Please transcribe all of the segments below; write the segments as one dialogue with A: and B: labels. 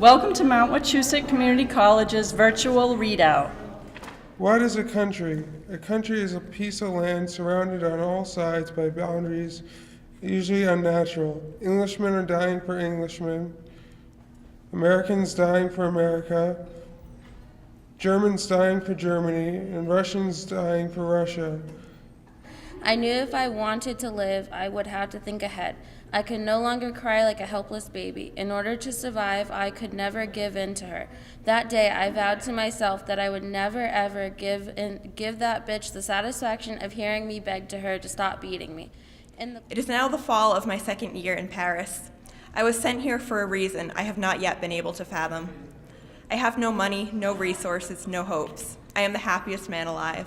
A: Welcome to MWCC Community College's virtual readout.
B: What is a country? A country is a piece of land surrounded on all sides by boundaries, usually unnatural. Englishmen are dying for Englishmen, Americans dying for America, Germans dying for Germany, and Russians dying for Russia.
C: I knew if I wanted to live, I would have to think ahead. I could no longer cry like a helpless baby. In order to survive, I could never give in to her. That day, I vowed to myself that I would never, ever give that bitch the satisfaction of hearing me beg to her to stop beating me.
D: It is now the fall of my second year in Paris. I was sent here for a reason I have not yet been able to fathom. I have no money, no resources, no hopes. I am the happiest man alive.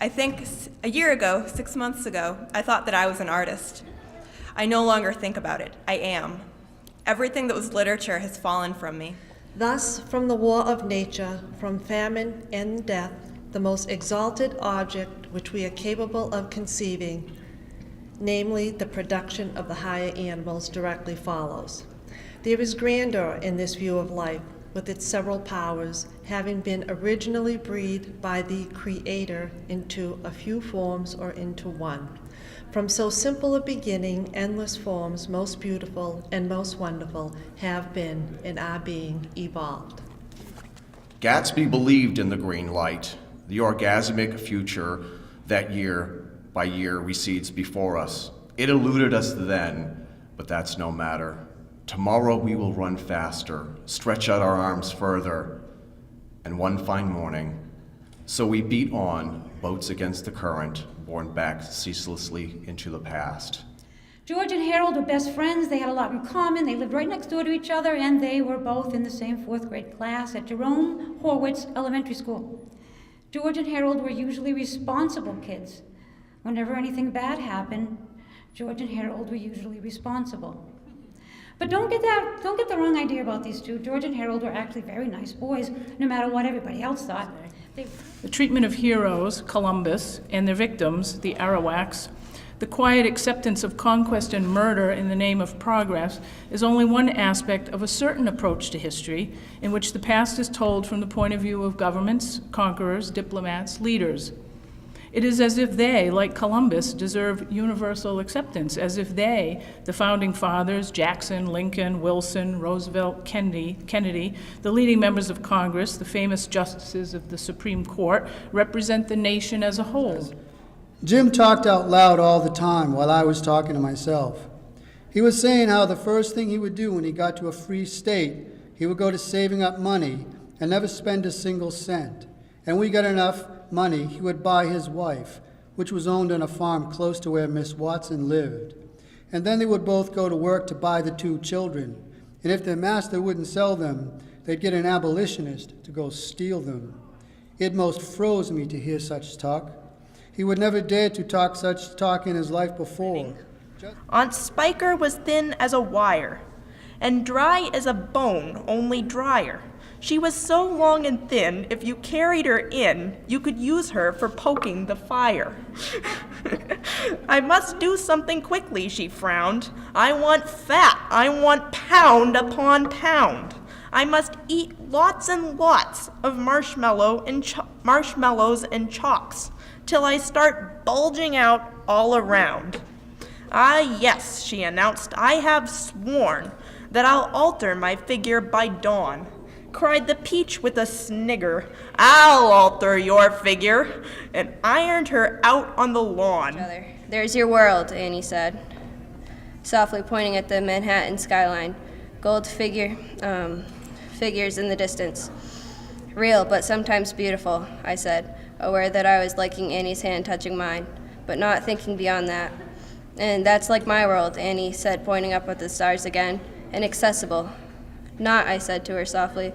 D: I think a year ago, 6 months ago, I thought that I was an artist. I no longer think about it. I am. Everything that was literature has fallen from me.
E: Thus, from the war of nature, from famine and death, the most exalted object which we are capable of conceiving, namely the production of the higher animals, directly follows. There is grandeur in this view of life, with its several powers, having been originally breathed by the Creator into a few forms or into one. From so simple a beginning, endless forms, most beautiful and most wonderful, have been and are being evolved.
F: Gatsby believed in the green light, the orgasmic future that year by year recedes before us. It eluded us then, but that's no matter. Tomorrow we will run faster, stretch out our arms further, and one fine morning, so we beat on, boats against the current, borne back ceaselessly into the past.
G: George and Harold were best friends. They had a lot in common. They lived right next door to each other, and they were both in the same fourth grade class at Jerome Horwitz Elementary School. George and Harold were usually responsible kids. Whenever anything bad happened, George and Harold were usually responsible. But don't get the wrong idea about these two. George and Harold were actually very nice boys, no matter what everybody else thought.
A: The treatment of heroes, Columbus, and their victims, the Arawaks, the quiet acceptance of conquest and murder in the name of progress, is only one aspect of a certain approach to history in which the past is told from the point of view of governments, conquerors, diplomats, leaders. It is as if they, like Columbus, deserve universal acceptance, as if they, the founding fathers, Jackson, Lincoln, Wilson, Roosevelt, Kennedy, the leading members of Congress, the famous justices of the Supreme Court, represent the nation as a whole.
H: Jim talked out loud all the time while I was talking to myself. He was saying how the first thing he would do when he got to a free state, he would go to saving up money and never spend a single cent. And we got enough money, he would buy his wife, which was owned on a farm close to where Miss Watson lived. And then they would both go to work to buy the two children. And if their master wouldn't sell them, they'd get an abolitionist to go steal them. It most froze me to hear such talk. He would never dare to talk such talk in his life before.
D: Aunt Spiker was thin as a wire, and dry as a bone, only drier. She was so long and thin, if you carried her in, you could use her for poking the fire. I must do something quickly, she frowned. I want fat. I want pound upon pound. I must eat lots and lots of marshmallows and chalks, till I start bulging out all around. Ah, yes, she announced, I have sworn that I'll alter my figure by dawn. Cried the peach with a snigger, I'll alter your figure, and ironed her out on the lawn.
C: There's your world, Annie said, softly pointing at the Manhattan skyline. Gold figures in the distance. Real, but sometimes beautiful, I said, aware that I was liking Annie's hand touching mine, but not thinking beyond that. And that's like my world, Annie said, pointing up at the stars again. Inaccessible. Not, I said to her softly,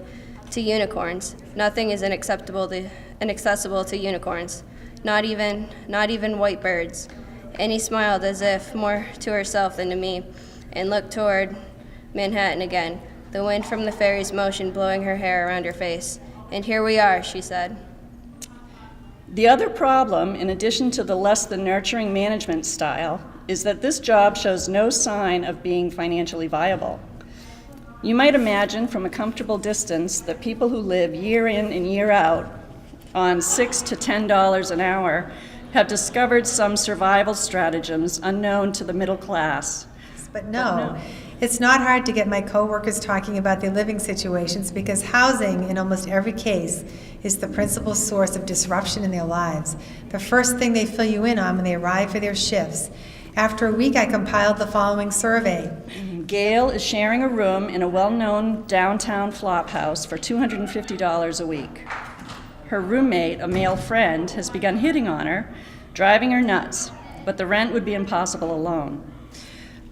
C: to unicorns. Nothing is inaccessible to unicorns. Not even white birds. Annie smiled as if more to herself than to me, and looked toward Manhattan again, the wind from the ferry's motion blowing her hair around her face. And here we are, she said.
A: The other problem, in addition to the less than nurturing management style, is that this job shows no sign of being financially viable.
I: You might imagine from a comfortable distance that people who live year in and year out on $6 to $10 an hour have discovered some survival stratagems unknown to the middle class.
J: But no, it's not hard to get my coworkers talking about their living situations because housing, in almost every case, is the principal source of disruption in their lives. The first thing they fill you in on when they arrive for their shifts. After a week, I compiled the following survey.
I: Gail is sharing a room in a well-known downtown flop house for $250 a week. Her roommate, a male friend, has begun hitting on her, driving her nuts, but the rent would be impossible alone.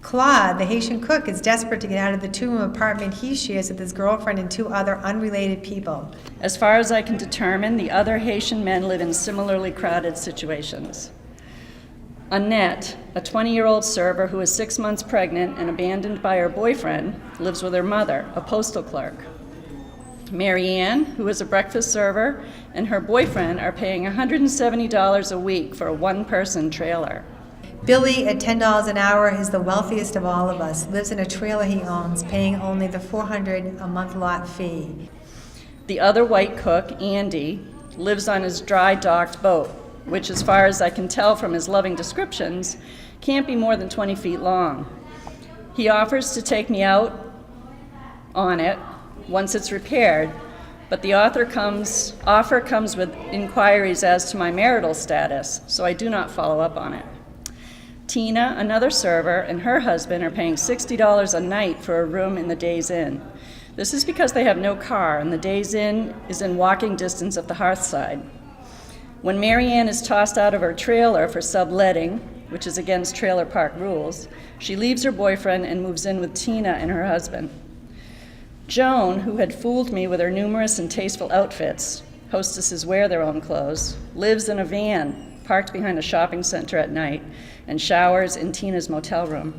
J: Claude, the Haitian cook, is desperate to get out of the two-room apartment he shares with his girlfriend and two other unrelated people.
I: As far as I can determine, the other Haitian men live in similarly crowded situations. Annette, a 20-year-old server who is 6 months pregnant and abandoned by her boyfriend, lives with her mother, a postal clerk. Marianne, who is a breakfast server, and her boyfriend are paying $170 a week for a one-person trailer.
J: Billy, at $10 an hour, is the wealthiest of all of us, lives in a trailer he owns, paying only the $400 a month lot fee.
I: The other white cook, Andy, lives on his dry-docked boat, which, as far as I can tell from his loving descriptions, can't be more than 20 feet long. He offers to take me out on it once it's repaired, but the offer comes with inquiries as to my marital status, so I do not follow up on it. Tina, another server, and her husband are paying $60 a night for a room in the Days Inn. This is because they have no car, and the Days Inn is in walking distance of the Hearthside. When Marianne is tossed out of her trailer for subletting, which is against trailer park rules, she leaves her boyfriend and moves in with Tina and her husband. Joan, who had fooled me with her numerous and tasteful outfits — hostesses wear their own clothes — lives in a van parked behind a shopping center at night and showers in Tina's motel room,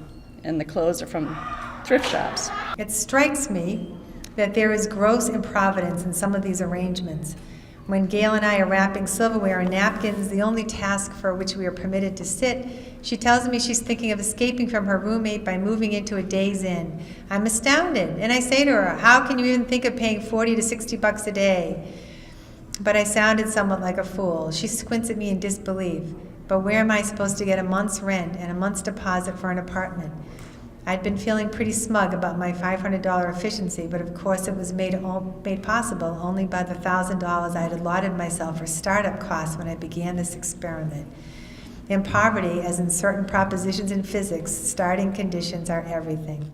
I: and the clothes are from thrift shops.
J: It strikes me that there is gross improvidence in some of these arrangements. When Gail and I are wrapping silverware and napkins, the only task for which we are permitted to sit, she tells me she's thinking of escaping from her roommate by moving into a Days Inn. I'm astounded, and I say to her, how can you even think of paying $40 to $60 a day? But I sounded somewhat like a fool. She squints at me in disbelief. But where am I supposed to get a month's rent and a month's deposit for an apartment? I'd been feeling pretty smug about my $500 efficiency, but of course it was made possible only by the $1,000 I had allotted myself for startup costs when I began this experiment. In poverty, as in certain propositions in physics, starting conditions are everything.